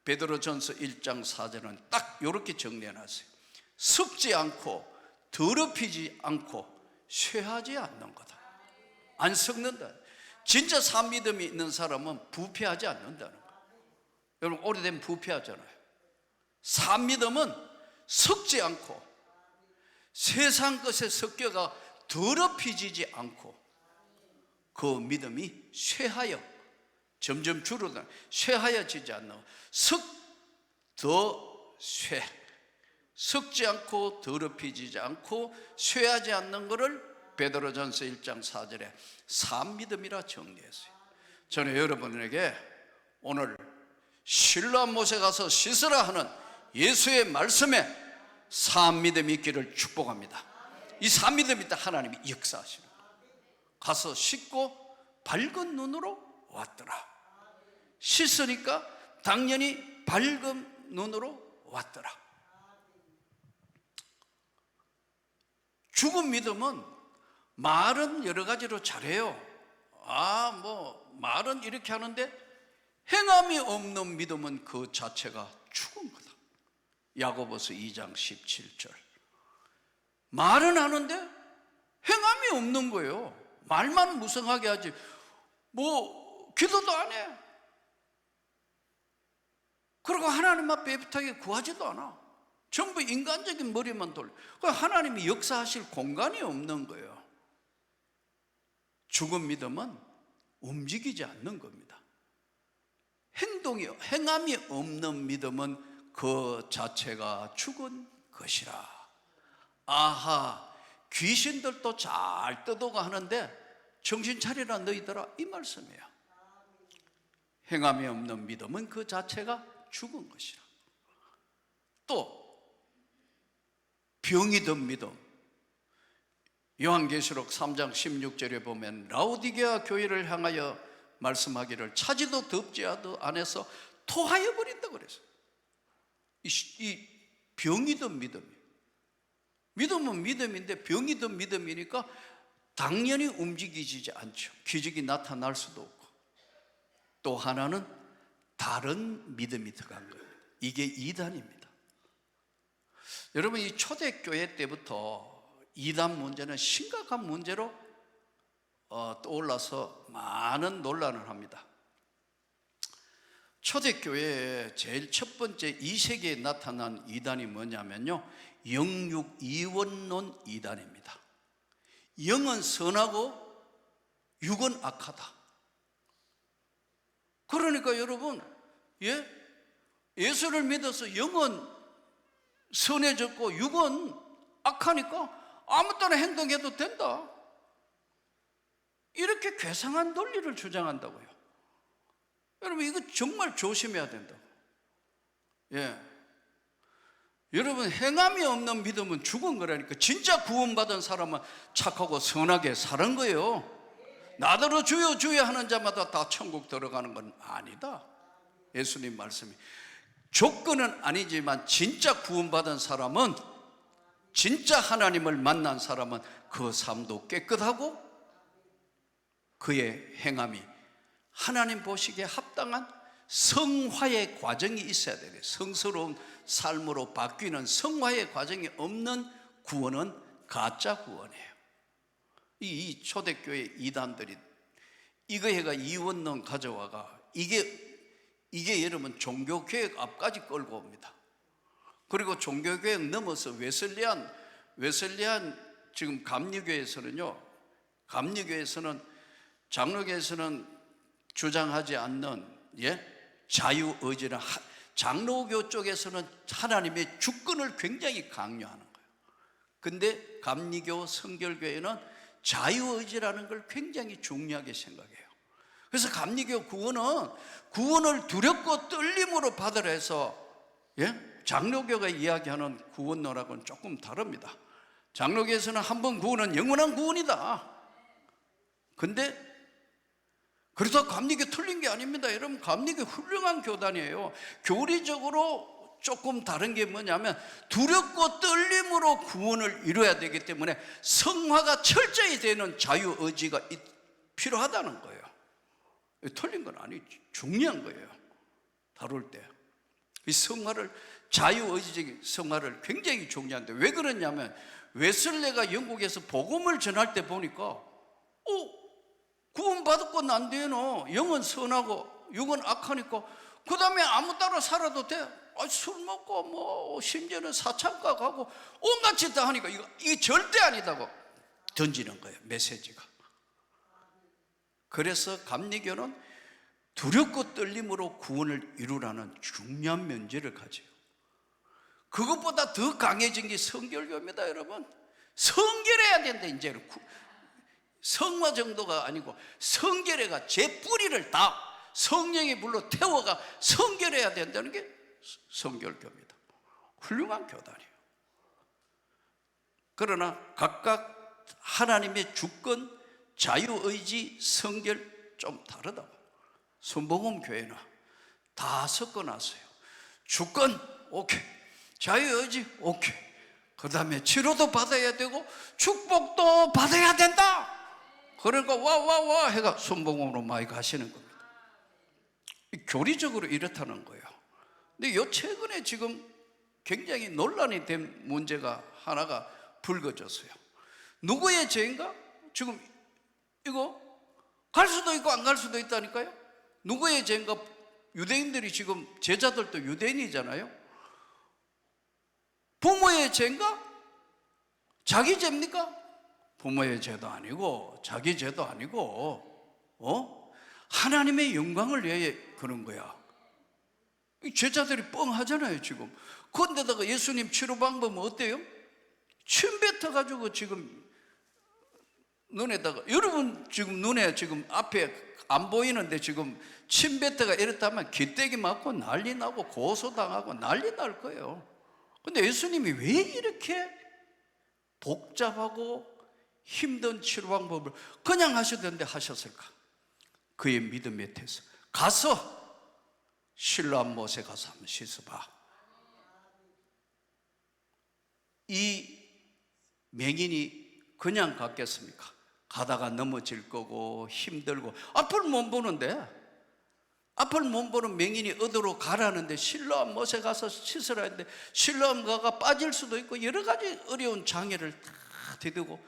베드로전서 1장 4절은 딱 이렇게 정리해놨어요. 썩지 않고 더럽히지 않고 쇠하지 않는 거다. 안 썩는다. 진짜 산 믿음이 있는 사람은 부패하지 않는다는 거예요. 여러분, 오래되면 부패하잖아요. 산 믿음은 썩지 않고 세상 것에 섞여가 더럽히지 않고 그 믿음이 쇠하여 점점 줄어들어 쇠하여지지 않는, 썩지 않고 더럽히지 않고 쇠하지 않는 것을 베드로전서 1장 4절에 산 믿음이라 정리했어요. 저는 여러분에게 오늘 실로암 못에 가서 씻으라 하는 예수의 말씀에 산 믿음이 있기를 축복합니다. 이 산 믿음이 있다 하나님이 역사하시는 거예요. 가서 씻고 밝은 눈으로 왔더라. 씻으니까 당연히 밝은 눈으로 왔더라. 죽은 믿음은 말은 여러 가지로 잘해요. 말은 이렇게 하는데 행함이 없는 믿음은 그 자체가 죽은 거다. 야고보서 2장 17절. 말은 하는데 행함이 없는 거예요. 말만 무성하게 하지 기도도 안 해. 그리고 하나님 앞에 애틋하게 구하지도 않아. 전부 인간적인 머리만 돌려. 하나님이 역사하실 공간이 없는 거예요. 죽은 믿음은 움직이지 않는 겁니다. 행함이 없는 믿음은 그 자체가 죽은 것이라. 아하, 귀신들도 잘 떠도고 하는데 정신 차리라 너희들아, 이 말씀이에요. 행함이 없는 믿음은 그 자체가 죽은 것이라. 또 병이 든 믿음, 요한계시록 3장 16절에 보면 라오디게아 교회를 향하여 말씀하기를 차지도 덥지도 않아서 토하여 버린다 그랬어요. 이 병이 든 믿음이에요. 믿음은 믿음인데 병이 든 믿음이니까 당연히 움직이지 않죠. 기적이 나타날 수도 없고. 또 하나는 다른 믿음이 들어간 거예요. 이게 이단입니다. 여러분, 이 초대교회 때부터 이단 문제는 심각한 문제로 떠올라서 많은 논란을 합니다. 초대교회의 제일 첫 번째 2세기에 나타난 이단이 뭐냐면요, 영육 이원론 이단입니다. 영은 선하고 육은 악하다. 그러니까 여러분, 예수를 믿어서 영은 선해졌고 육은 악하니까 아무 때나 행동해도 된다. 이렇게 괴상한 논리를 주장한다고요. 여러분, 이거 정말 조심해야 된다고. 예. 여러분, 행함이 없는 믿음은 죽은 거라니까. 진짜 구원받은 사람은 착하고 선하게 사는 거예요. 나더러 주여 주여 하는 자마다 다 천국 들어가는 건 아니다. 예수님 말씀이. 조건은 아니지만 진짜 구원받은 사람은, 진짜 하나님을 만난 사람은 그 삶도 깨끗하고 그의 행함이 하나님 보시기에 합당한 성화의 과정이 있어야 돼요. 성스러운 삶으로 바뀌는 성화의 과정이 없는 구원은 가짜 구원이에요. 이 초대교회 이단들이 이거 해가 이원론 가져와가 이게 여러분 종교개혁 앞까지 끌고 옵니다. 그리고 종교개혁 넘어서 웨슬리안 지금 감리교에서는요, 감리교에서는, 장로교에서는 주장하지 않는 자유의지를, 장로교 쪽에서는 하나님의 주권을 굉장히 강요하는 거예요. 근데 감리교 성결교회는 자유의지라는 걸 굉장히 중요하게 생각해요. 그래서 감리교 구원을 두렵고 떨림으로 받으라 해서, 장로교가 이야기하는 구원론하고는 조금 다릅니다. 장로교에서는 한 번 구원은 영원한 구원이다. 근데 그래서 감리교 틀린 게 아닙니다. 여러분, 감리교 훌륭한 교단이에요. 교리적으로 조금 다른 게 뭐냐면 두렵고 떨림으로 구원을 이루어야 되기 때문에 성화가 철저히 되는 자유의지가 필요하다는 거예요. 틀린 건 아니죠. 중요한 거예요. 다룰 때 이 성화를, 자유의지적인 성화를 굉장히 중요한데, 왜 그러냐면 웨슬레가 영국에서 복음을 전할 때 보니까 구원받았고 난 뒤에는 영은 선하고 육은 악하니까 그 다음에 아무 따라 살아도 돼. 술 먹고 뭐 심지어는 사창가 가고 온갖 짓 다 하니까 이게 절대 아니다고 던지는 거예요, 메시지가. 그래서 감리교는 두렵고 떨림으로 구원을 이루라는 중요한 면제를 가져요. 그것보다 더 강해진 게 성결교입니다. 여러분, 성결해야 된다. 이제는 성화 정도가 아니고 성결해가 제 뿌리를 다 성령의 불로 태워가 성결해야 된다는 게 성결교입니다. 훌륭한 교단이에요. 그러나 각각 하나님의 주권, 자유의지, 성결 좀 다르다고. 순복음 교회는 다 섞어놨어요. 주권 오케이, 자유의지 오케이, 그 다음에 치료도 받아야 되고 축복도 받아야 된다. 그러니까 와 해가 순복음으로 많이 가시는 겁니다. 교리적으로 이렇다는 거예요. 근데 요 최근에 지금 굉장히 논란이 된 문제가 하나가 불거졌어요. 누구의 죄인가? 지금 이거 갈 수도 있고 안 갈 수도 있다니까요. 누구의 죄인가? 유대인들이 지금, 제자들도 유대인이잖아요. 부모의 죄인가? 자기 죄입니까? 부모의 죄도 아니고 자기 죄도 아니고 하나님의 영광을 위해 그런 거야. 제자들이 뻥하잖아요 지금. 그런데다가 예수님 치료 방법은 어때요? 침 뱉어가지고 지금 눈에다가, 여러분 지금 눈에 지금 앞에 안 보이는데 지금 침 뱉어가 이렇다면 기대기 맞고 난리 나고 고소당하고 난리 날 거예요. 근데 예수님이 왜 이렇게 복잡하고 힘든 치료 방법을 그냥 하시던데 하셨을까? 그의 믿음에 태서 가서 실로암 못에 가서 한번 씻어봐. 이 맹인이 그냥 갔겠습니까? 가다가 넘어질 거고 힘들고 앞을 못 보는데, 앞을 못 보는 맹인이 어디로 가라는데 실로암 못에 가서 씻으라 했는데 실로암 가가 빠질 수도 있고 여러 가지 어려운 장애를 다 디디고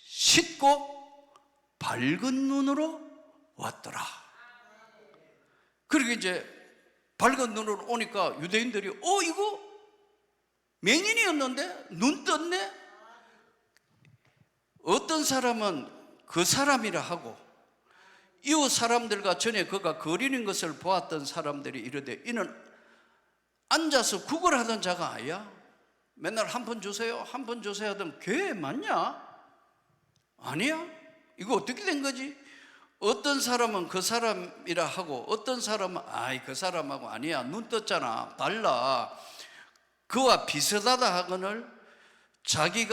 씻고 밝은 눈으로 왔더라. 그리고 이제 밝은 눈으로 오니까 유대인들이 이거 맹인이었는데 눈 떴네? 어떤 사람은 그 사람이라 하고 이웃 사람들과 전에 그가 거리는 것을 보았던 사람들이 이르되 이는 앉아서 구걸하던 자가 아니야? 맨날 한 푼 주세요 한 푼 주세요 하던 교회 맞냐? 아니야? 이거 어떻게 된 거지? 어떤 사람은 그 사람이라 하고 어떤 사람은 아이 그 사람하고 아니야 눈 떴잖아 달라 그와 비슷하다 하거늘 자기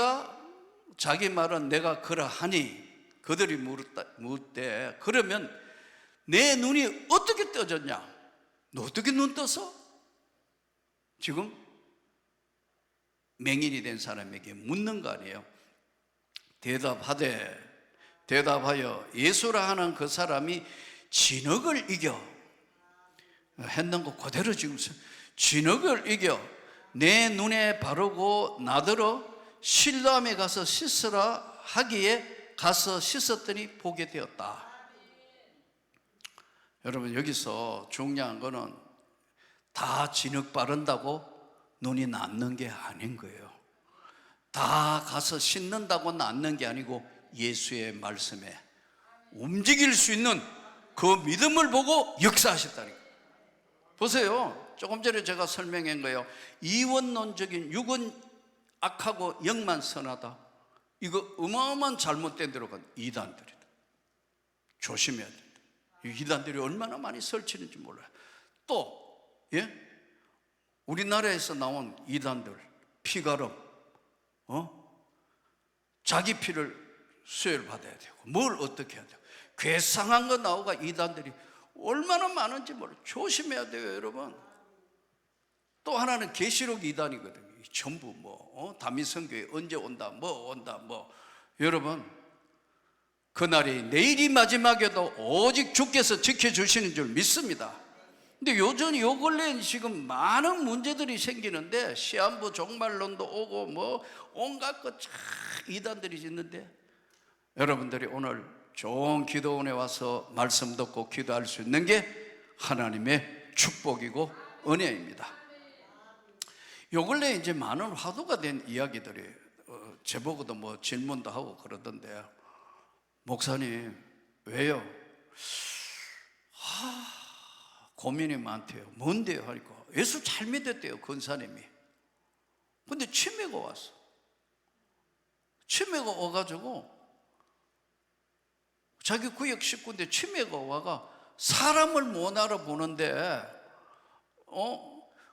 말은 내가 그러하니 그들이 묻대 그러면 내 눈이 어떻게 떠졌냐? 너 어떻게 눈 떴어? 지금 맹인이 된 사람에게 묻는 거 아니에요. 대답하여 예수라 하는 그 사람이 진흙을 이겨 했는 거 그대로 지금 진흙을 이겨 내 눈에 바르고 나더러 실로암에 가서 씻으라 하기에 가서 씻었더니 보게 되었다. 여러분 여기서 중요한 거는 다 진흙 바른다고 눈이 낫는 게 아닌 거예요. 다 가서 씻는다고 낫는 게 아니고 예수의 말씀에 움직일 수 있는 그 믿음을 보고 역사하셨다니까. 보세요. 조금 전에 제가 설명한 거예요. 이원론적인 육은 악하고 영만 선하다. 이거 어마어마한 잘못된 데로 간 이단들이다. 조심해야 된다. 이 이단들이 얼마나 많이 설치는지 몰라요. 또 우리나라에서 나온 이단들 피가름 자기 피를 수혈받아야 되고 뭘 어떻게 해야 되고 괴상한 거 나오가 이단들이 얼마나 많은지 몰라요. 조심해야 돼요 여러분. 또 하나는 계시록 이단이거든요. 전부 다민성교회 언제 온다 온다 여러분 그날이 내일이 마지막에도 오직 주께서 지켜주시는 줄 믿습니다. 근데 요즘 요 근래에 지금 많은 문제들이 생기는데 시한부 종말론도 오고 온갖 것 이단들이 있는데 여러분들이 오늘 좋은 기도원에 와서 말씀 듣고 기도할 수 있는 게 하나님의 축복이고 은혜입니다. 요 근래에 이제 많은 화두가 된 이야기들이 제보고도 질문도 하고 그러던데 목사님 왜요? 고민이 많대요. 뭔데요? 하니까 예수 잘 믿었대요 권사님이. 근데 치매가 왔어. 치매가 와가지고 자기 구역 식구인데 치매가 와가 사람을 못 알아보는데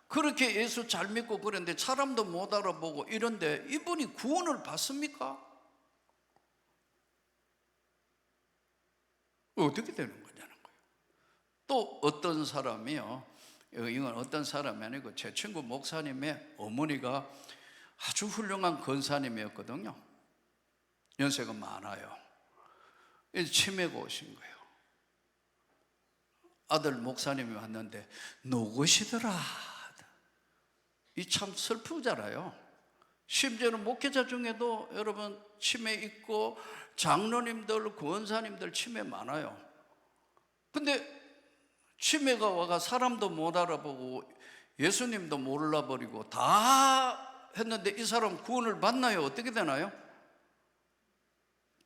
그렇게 예수 잘 믿고 그랬는데 사람도 못 알아보고 이런데 이분이 구원을 받습니까? 어떻게 되는 거냐는 거예요. 또 어떤 사람이요, 이건 어떤 사람이 아니고 제 친구 목사님의 어머니가 아주 훌륭한 권사님이었거든요. 연세가 많아요. 치매가 오신 거예요. 아들 목사님이 왔는데 누구시더라? 이 참 슬프잖아요. 심지어는 목회자 중에도 여러분 치매 있고 장로님들, 권사님들 치매 많아요. 근데 치매가 와가 사람도 못 알아보고 예수님도 몰라버리고 다 했는데 이 사람 구원을 받나요? 어떻게 되나요?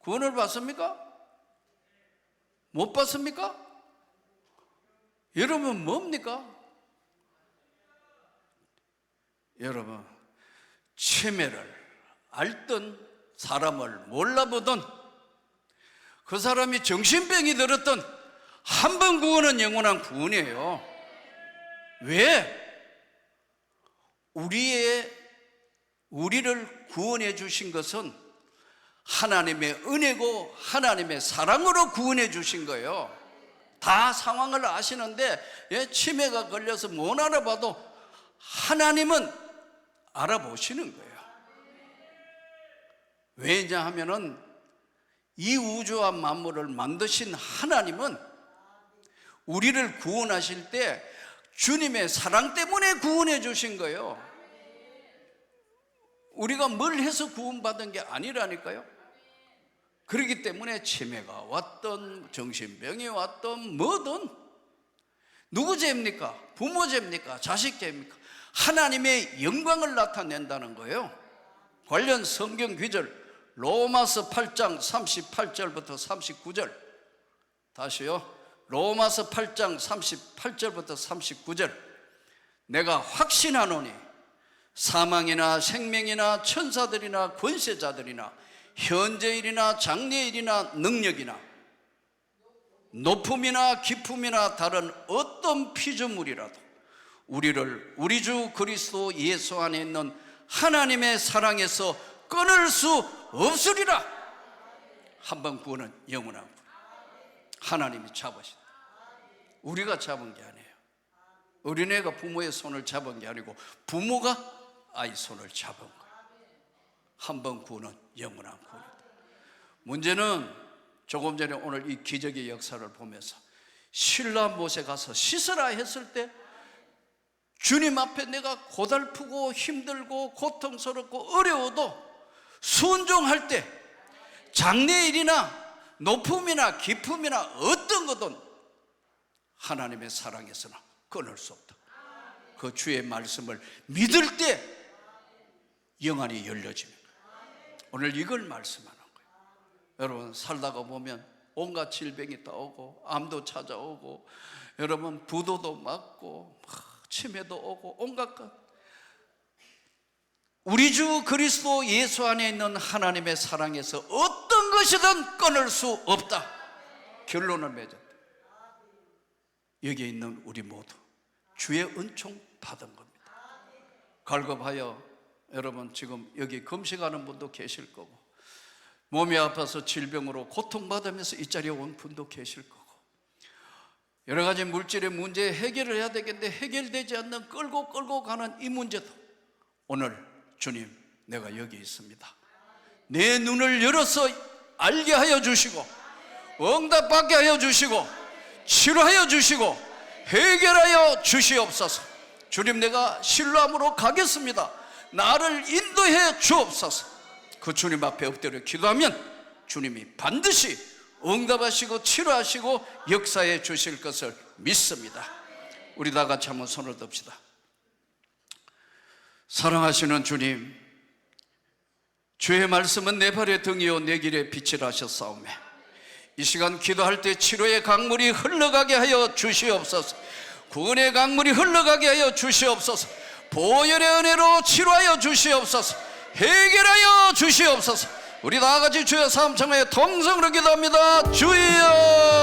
구원을 받습니까? 못 받습니까? 여러분 뭡니까? 여러분 치매를 앓던 사람을 몰라보던 그 사람이 정신병이 들었던 한 번 구원은 영원한 구원이에요. 왜? 우리를 구원해 주신 것은 하나님의 은혜고 하나님의 사랑으로 구원해 주신 거예요. 다 상황을 아시는데 치매가 걸려서 못 알아봐도 하나님은 알아보시는 거예요. 왜냐하면은 이 우주와 만물을 만드신 하나님은 우리를 구원하실 때 주님의 사랑 때문에 구원해 주신 거예요. 우리가 뭘 해서 구원받은 게 아니라니까요. 그렇기 때문에 치매가 왔든 정신병이 왔든 뭐든 누구 죄입니까? 부모 죄입니까? 자식 죄입니까? 하나님의 영광을 나타낸다는 거예요. 관련 성경 구절 로마서 8장 38절부터 39절 다시요. 로마서 8장 38절부터 39절 내가 확신하노니 사망이나 생명이나 천사들이나 권세자들이나 현재일이나 장래일이나 능력이나 높음이나 깊음이나 다른 어떤 피조물이라도 우리를 우리 주 그리스도 예수 안에 있는 하나님의 사랑에서 끊을 수 없으리라. 한 번 구원은 영원한 구원. 하나님이 잡으신다. 우리가 잡은 게 아니에요. 어린애가 부모의 손을 잡은 게 아니고 부모가 아이 손을 잡은 거예요. 한 번 구원은 영원한 구원이다. 문제는 조금 전에 오늘 이 기적의 역사를 보면서 신라 못에 가서 씻으라 했을 때 주님 앞에 내가 고달프고 힘들고 고통스럽고 어려워도 순종할 때 장래일이나 높음이나 깊음이나 어떤 것든 하나님의 사랑에서는 끊을 수 없다. 그 주의 말씀을 믿을 때 영안이 열려집니다. 오늘 이걸 말씀하는 거예요. 여러분 살다가 보면 온갖 질병이 떠오고 암도 찾아오고 여러분 부도도 맞고 치매도 오고 온갖 것. 우리 주 그리스도 예수 안에 있는 하나님의 사랑에서 어떤 것이든 끊을 수 없다. 결론을 맺었다. 여기에 있는 우리 모두 주의 은총 받은 겁니다. 갈급하여 여러분 지금 여기 금식하는 분도 계실 거고 몸이 아파서 질병으로 고통받으면서 이 자리에 온 분도 계실 거고 여러 가지 물질의 문제 해결을 해야 되겠는데 해결되지 않는 끌고 가는 이 문제도 오늘 주님 내가 여기 있습니다. 내 눈을 열어서 알게 하여 주시고 응답받게 하여 주시고 치료하여 주시고 해결하여 주시옵소서. 주님 내가 신뢰함으로 가겠습니다. 나를 인도해 주옵소서. 그 주님 앞에 엎드려 기도하면 주님이 반드시 응답하시고 치료하시고 역사해 주실 것을 믿습니다. 우리 다 같이 한번 손을 듭시다. 사랑하시는 주님, 주의 말씀은 내 발의 등이요 내 길의 빛이라 하셨사오매 이 시간 기도할 때 치료의 강물이 흘러가게 하여 주시옵소서. 구원의 강물이 흘러가게 하여 주시옵소서. 보혈의 은혜로 치료하여 주시옵소서. 해결하여 주시옵소서. 우리 다 같이 주의 사람 청하에 통성으로 기도합니다. 주여